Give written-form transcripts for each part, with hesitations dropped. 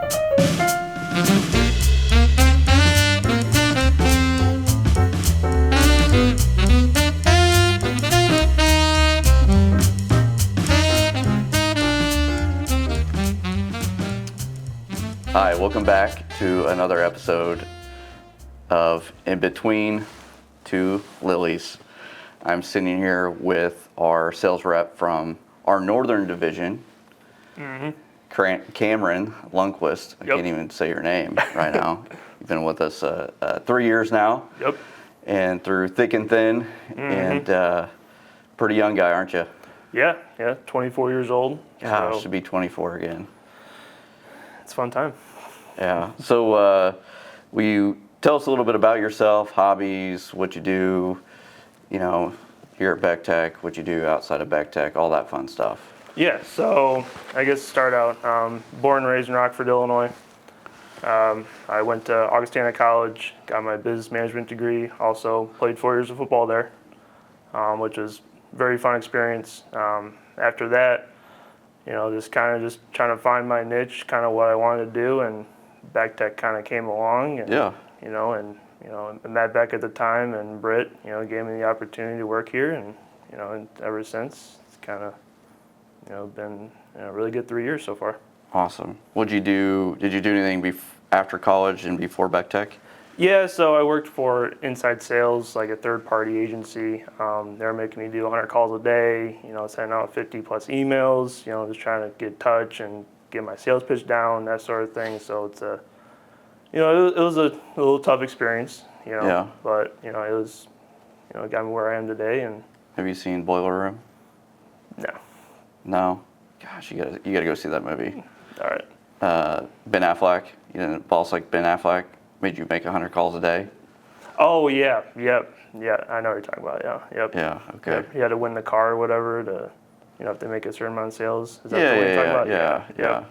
Hi, welcome back to another episode of In Between Two Lilies. I'm sitting here with our sales rep from our northern division, Cameron Lundquist. I can't even say your name right now. You've been with us 3 years now. Yep. And through thick and thin, and pretty young guy, aren't you? Yeah, 24 years old. Gosh, so should be 24 again. it's a fun time. Yeah. So, will you tell us a little bit about yourself, hobbies, what you do, here at Beck Tech, what you do outside of Beck Tech, all that fun stuff? Yeah, so I guess start out, born and raised in Rockford, Illinois. I went to Augustana College, got my business management degree, also played 4 years of football there, which was a very fun experience. After that, just trying to find my niche, kind of what I wanted to do, and Beck Tech kind of came along, and I met Beck at the time, and Britt, gave me the opportunity to work here, and ever since it's kind of been a really good 3 years so far. Awesome. What'd you do? Did you do anything after college and before Beck Tech? Yeah, so I worked for inside sales, like a third-party agency. They were making me do 100 calls a day, sending out 50-plus emails, just trying to get touch and get my sales pitch down, that sort of thing. So it's it was a little tough experience, Yeah. but, it was, it got me where I am today. And Have you seen Boiler Room? no. No? Gosh, you gotta go see that movie. All right. Ben Affleck, a boss like Ben Affleck made you make 100 calls a day? Oh, yeah, yep. Yeah, I know what you're talking about, yeah, yep. Yeah, okay. Yep. You had to win the car or whatever to, if they make a certain amount of sales. Is that the way you're talking about? Yeah.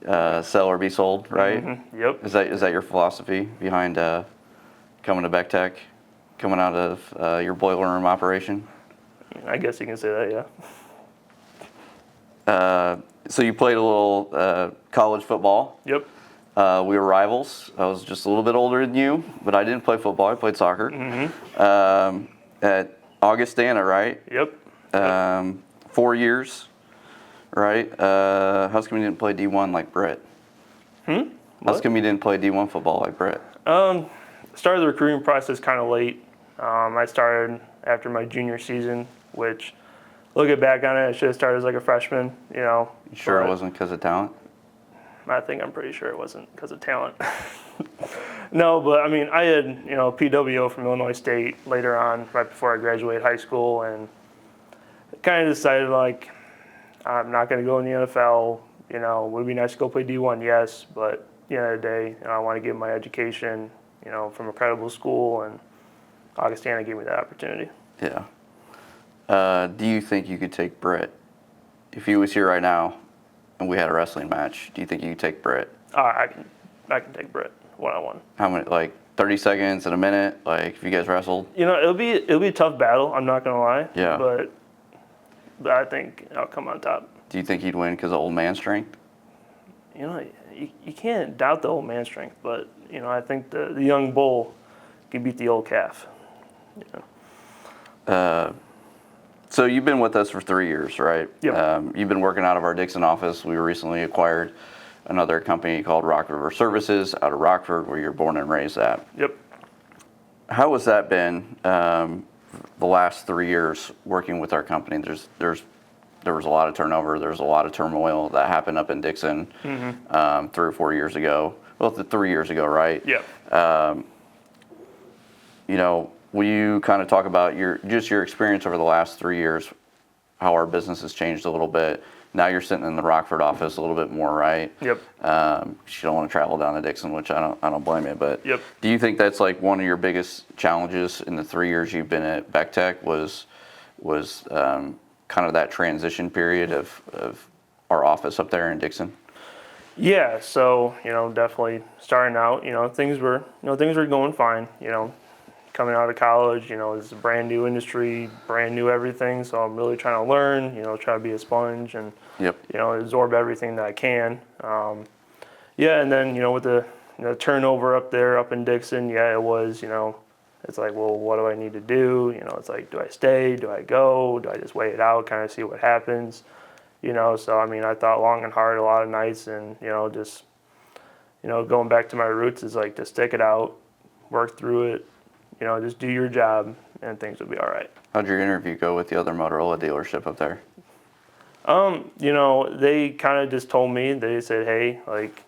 Yep. Sell or be sold, right? Mm-hmm. Yep. Is that your philosophy behind coming to Beck Tech, coming out of your boiler room operation? I guess you can say that, yeah. So you played a little college football. Yep. We were rivals. I was just a little bit older than you, but I didn't play football. I played soccer. Mm-hmm. At Augustana, right? Yep. 4 years, right? How's come you didn't play D1 like Britt? How's come you didn't play D1 football like Britt? Started the recruiting process kind of late. I started after my junior season, which, looking back on it, I should have started as like a freshman, You sure it wasn't because of talent? I'm pretty sure it wasn't because of talent. No, but I mean, I had, PWO from Illinois State later on, right before I graduated high school, and kind of decided, like, I'm not going to go in the NFL. Would be nice to go play D1, yes, but at the end of the day, I want to get my education, from a credible school, and Augustana gave me that opportunity. Yeah. Do you think you could take Britt? If he was here right now and we had a wrestling match, do you think you could take Britt? I can take Britt one-on-one. How many, like 30 seconds and a minute, like if you guys wrestled? It'll be a tough battle, I'm not going to lie. Yeah. But I think I'll come on top. Do you think he'd win because of old man strength? You can't doubt the old man strength, but, I think the young bull can beat the old calf. So you've been with us for 3 years, right? Yep. You've been working out of our Dixon office. We recently acquired another company called Rock River Services out of Rockford, where you're born and raised at. Yep. How has that been the last 3 years working with our company? There was a lot of turnover. There was a lot of turmoil that happened up in Dixon 3 or 4 years ago. Well, 3 years ago, right? Yeah. Will you kind of talk about your experience over the last 3 years, how our business has changed a little bit? Now you're sitting in the Rockford office a little bit more, right? Yep. You don't want to travel down to Dixon, which I don't blame you. But Yep. Do you think that's like one of your biggest challenges in the 3 years you've been at Beck Tech was kind of that transition period of our office up there in Dixon? Yeah, so, definitely starting out, things were going fine, coming out of college, it's a brand new industry, brand new everything, so I'm really trying to learn, try to be a sponge and, Yep. absorb everything that I can. Yeah, and then, with the turnover up there, up in Dixon, yeah, it was, it's like, well, what do I need to do? It's like, do I stay? Do I go? Do I just wait it out, kind of see what happens? So, I mean, I thought long and hard a lot of nights and, just, going back to my roots is like, just stick it out, work through it, just do your job and things will be all right. How'd your interview go with the other Motorola dealership up there? They kind of just told me, they said, hey, like,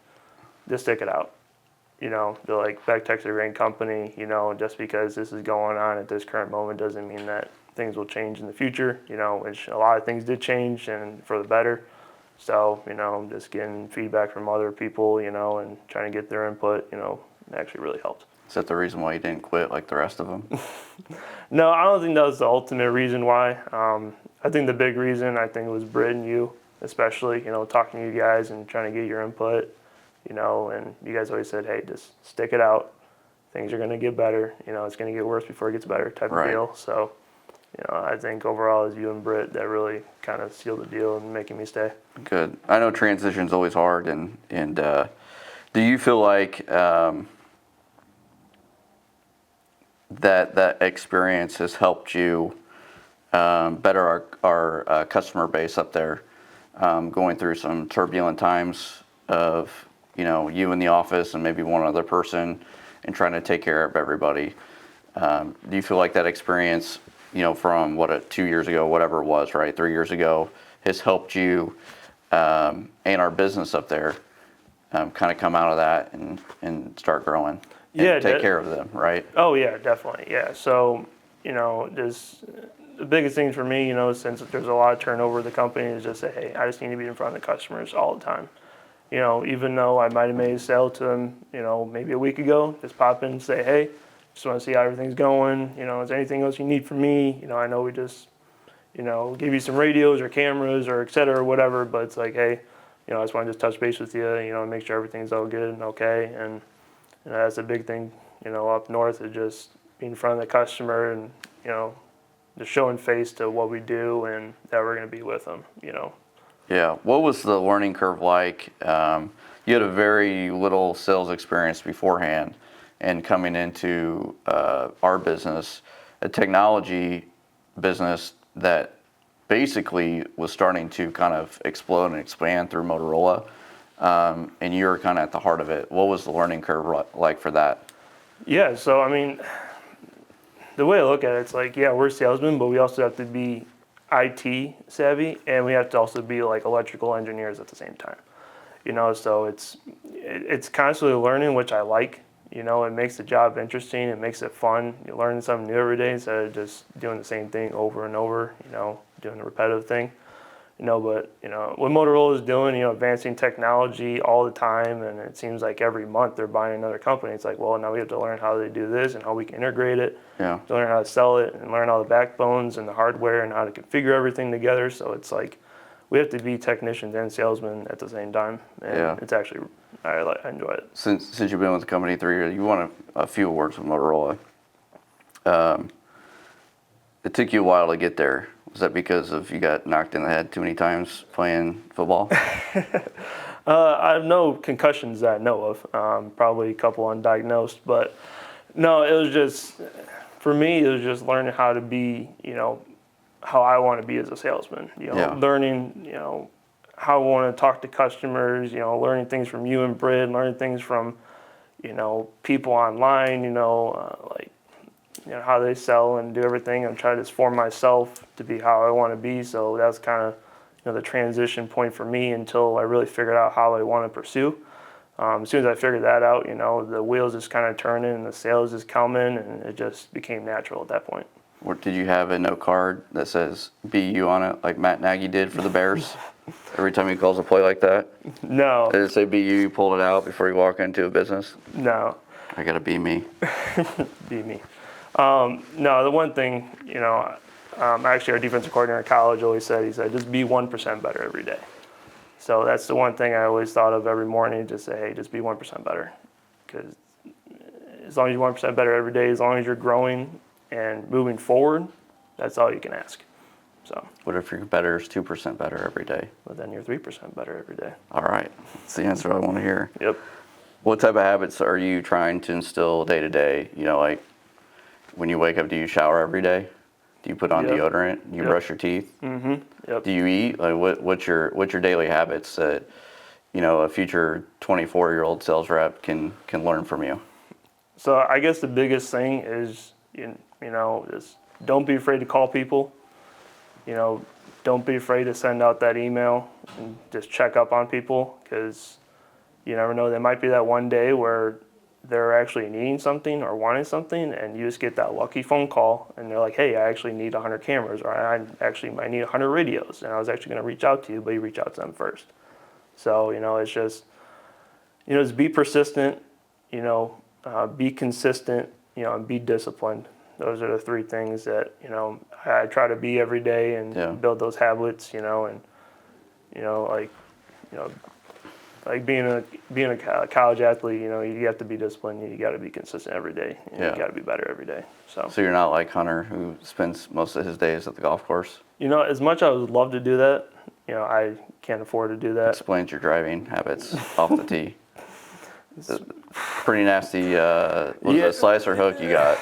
just stick it out. They're like, Beck Tech's a great company, just because this is going on at this current moment doesn't mean that things will change in the future, which a lot of things did change and for the better. So, just getting feedback from other people, and trying to get their input, actually really helped. Is that the reason why you didn't quit like the rest of them? No, I don't think that was the ultimate reason why. I think the big reason, I think it was Britt and you, especially, talking to you guys and trying to get your input, and you guys always said, hey, just stick it out. Things are going to get better. It's going to get worse before it gets better type of deal. So, I think overall it was you and Britt that really kind of sealed the deal and making me stay. Good. I know transition's always hard, and do you feel like that experience has helped you better our customer base up there, going through some turbulent times of you in the office and maybe one other person and trying to take care of everybody? Do you feel like that experience, from 2 years ago, whatever it was, right, 3 years ago, has helped you and our business up there kind of come out of that and start growing and take care of them, right? Oh, yeah, definitely. Yeah. So, just the biggest thing for me, since there's a lot of turnover in the company, is just say, hey, I just need to be in front of the customers all the time. Even though I might have made a sale to them, maybe a week ago, just pop in and say, hey, just want to see how everything's going. Is there anything else you need from me? I know we just, give you some radios or cameras or et cetera or whatever, but it's like, hey, I just want to just touch base with you, and make sure everything's all good and okay. And that's a big thing, up north is just being in front of the customer and, just showing face to what we do and that we're going to be with them, Yeah. What was the learning curve like? You had a very little sales experience beforehand, and coming into our business, a technology business that basically was starting to kind of explode and expand through Motorola, and you were kind of at the heart of it. What was the learning curve like for that? Yeah, so I mean, the way I look at it, it's like, yeah, we're salesmen, but we also have to be IT savvy, and we have to also be like electrical engineers at the same time. So it's constantly learning, which I like. It makes the job interesting. It makes it fun. You're learning something new every day instead of just doing the same thing over and over. Doing the repetitive thing. But what Motorola is doing, advancing technology all the time, and it seems like every month they're buying another company. It's like, well, now we have to learn how they do this and how we can integrate it. Yeah. To learn how to sell it and learn all the backbones and the hardware and how to configure everything together. So it's like we have to be technicians and salesmen at the same time, and Yeah. it's actually I enjoy it. Since you've been with the company 3 years, you won a few awards with Motorola. It took you a while to get there. Was that because of you got knocked in the head too many times playing football? I have no concussions that I know of. Probably a couple undiagnosed, but no, it was just, for me, it was just learning how to be, how I want to be as a salesman. Learning, how I want to talk to customers. Learning things from you and Britt, learning things from, people online. How they sell and do everything, and try to just form myself to be how I want to be. So that's kind of the transition point for me until I really figured out how I want to pursue. As soon as I figured that out, the wheels just kind of turning and the sales just coming, and it just became natural at that point. Or did you have a note card that says BU on it, like Matt Nagy did for the Bears? Every time he calls a play like that? No. Did it say BU, you pulled it out before you walk into a business? No. I gotta be me. Be me. No, the one thing, actually our defensive coordinator in college always said, he said, just be 1% better every day. So that's the one thing I always thought of every morning, just say, hey, just be 1% better. Because as long as you're 1% better every day, as long as you're growing and moving forward, that's all you can ask. So, What if your competitor's 2% better every day? but then you're 3% better every day. All right. That's the answer I want to hear. Yep. What type of habits are you trying to instill day to day? You know, like when you wake up, do you shower every day? Do you put on Yep. deodorant? Do you Yep. brush your teeth? Mm-hmm. Yep. Do you eat? Like what's your daily habits that, you know, a future 24-year-old sales rep can learn from you? So I guess the biggest thing is, is don't be afraid to call people. You know, don't be afraid to send out that email and just check up on people, because you never know. There might be that one day where they're actually needing something or wanting something, and you just get that lucky phone call, and they're like, "Hey, I actually need 100 cameras, or I actually might need 100 radios," and I was actually going to reach out to you, but you reach out to them first. So it's just, just be persistent, be consistent, and be disciplined. Those are the three things that I try to be every day and build those habits, and like like being a college athlete, you have to be disciplined. You got to be consistent every day. You got to be better every day. So you're not like Hunter, who spends most of his days at the golf course? As much as I would love to do that, I can't afford to do that. Explains your driving habits off the tee. Pretty nasty. Was it a slice or hook you got?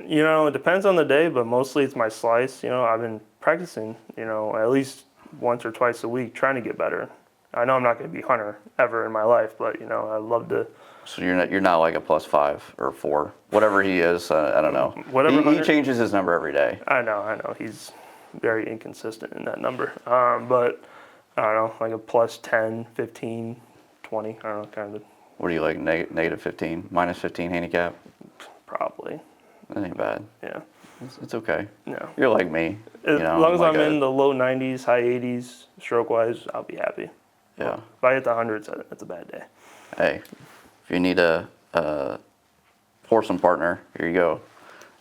It depends on the day, but mostly it's my slice. I've been practicing, at least once or twice a week, trying to get better. I know I'm not going to be Hunter ever in my life, but I'd love to. So you're not like a +5 or 4, whatever he is. I don't know. Whatever he changes his number every day. I know. He's very inconsistent in that number. But I don't know, like a +10, 15, 20. I don't know, kind of. What do you like? -15, -15 handicap? Probably. That ain't bad. Yeah. It's okay. Yeah. You're like me. As long as I'm in the low 90s, high 80s, stroke-wise, I'll be happy. Yeah. If I hit the hundreds, that's a bad day. Hey, if you need a foursome partner, here you go.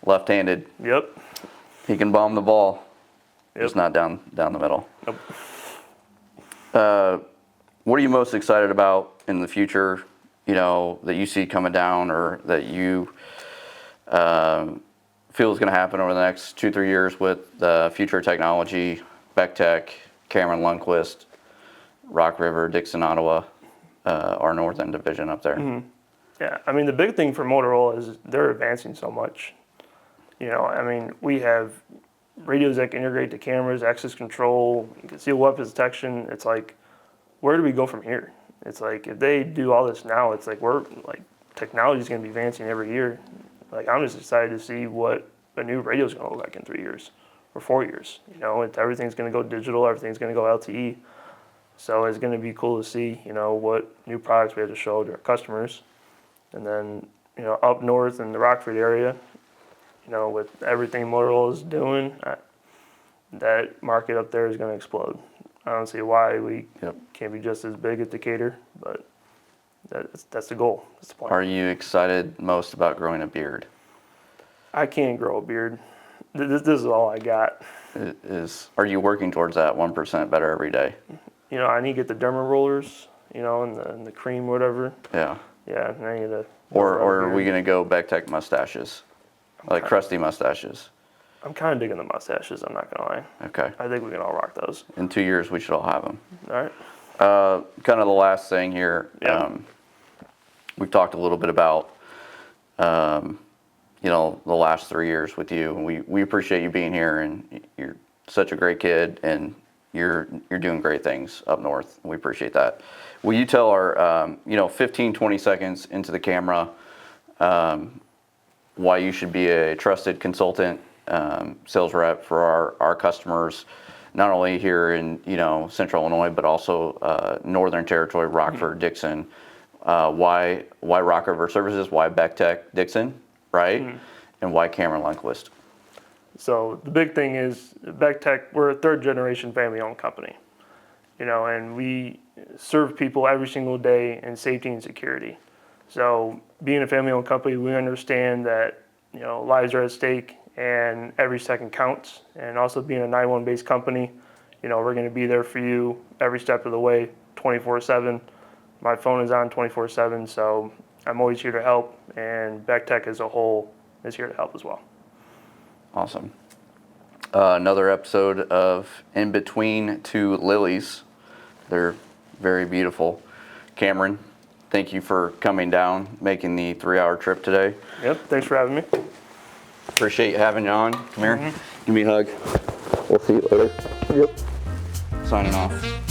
Left-handed. Yep. He can bomb the ball. Yep. Just not down the middle. Nope. What are you most excited about in the future? That you see coming down, or that you feel is going to happen over the next 2-3 years with future technology, Beck Tech, Cameron Lundquist, Rock River, Dixon, Ottawa, our northern division up there. Mm-hmm. Yeah, I mean, the big thing for Motorola is they're advancing so much. We have radios that can integrate to cameras, access control, concealed weapons detection. It's like, where do we go from here? It's like, if they do all this now, it's like technology is going to be advancing every year. Like, I'm just excited to see what a new radio is going to look like in 3 years or 4 years. Everything's going to go digital, everything's going to go LTE. So it's going to be cool to see, what new products we have to show to our customers. And then, up north in the Rockford area, with everything Motorola is doing, that market up there is going to explode. I don't see why we can't be just as big at Decatur, but that's the goal. That's the plan. Are you excited most about growing a beard? I can't grow a beard. This is all I got. Are you working towards that 1% better every day? I need to get the derma rollers, and the cream, whatever. Yeah. Yeah, and I need to. Or are we going to go Beck Tech mustaches? Like crusty mustaches? I'm kind of digging the mustaches, I'm not going to lie. Okay. I think we can all rock those. In 2 years, we should all have them. All right. Kind of the last thing here. Yeah. We've talked a little bit about, the last 3 years with you. And we appreciate you being here, and you're such a great kid, and you're doing great things up north. We appreciate that. Will you tell our, 15, 20 seconds into the camera, why you should be a trusted consultant, sales rep for our customers, not only here in, Central Illinois, but also Northern Territory, Rockford, Dixon. Why Rock River Services? Why Beck Tech, Dixon, right? And why Cameron Lundquist? So the big thing is Beck Tech, we're a third generation family owned company, and we serve people every single day in safety and security. So being a family owned company, we understand that, lives are at stake and every second counts. And also being a 911 based company, we're going to be there for you every step of the way, 24/7. My phone is on 24/7, so I'm always here to help, and Beck Tech as a whole is here to help as well. Awesome. another episode of In Between Two Lilies. They're very beautiful. Cameron, thank you for coming down, making the 3-hour trip today. Yep, thanks for having me. Appreciate having you on. Come here. Give me a hug. We'll see you later. Yep. Signing off.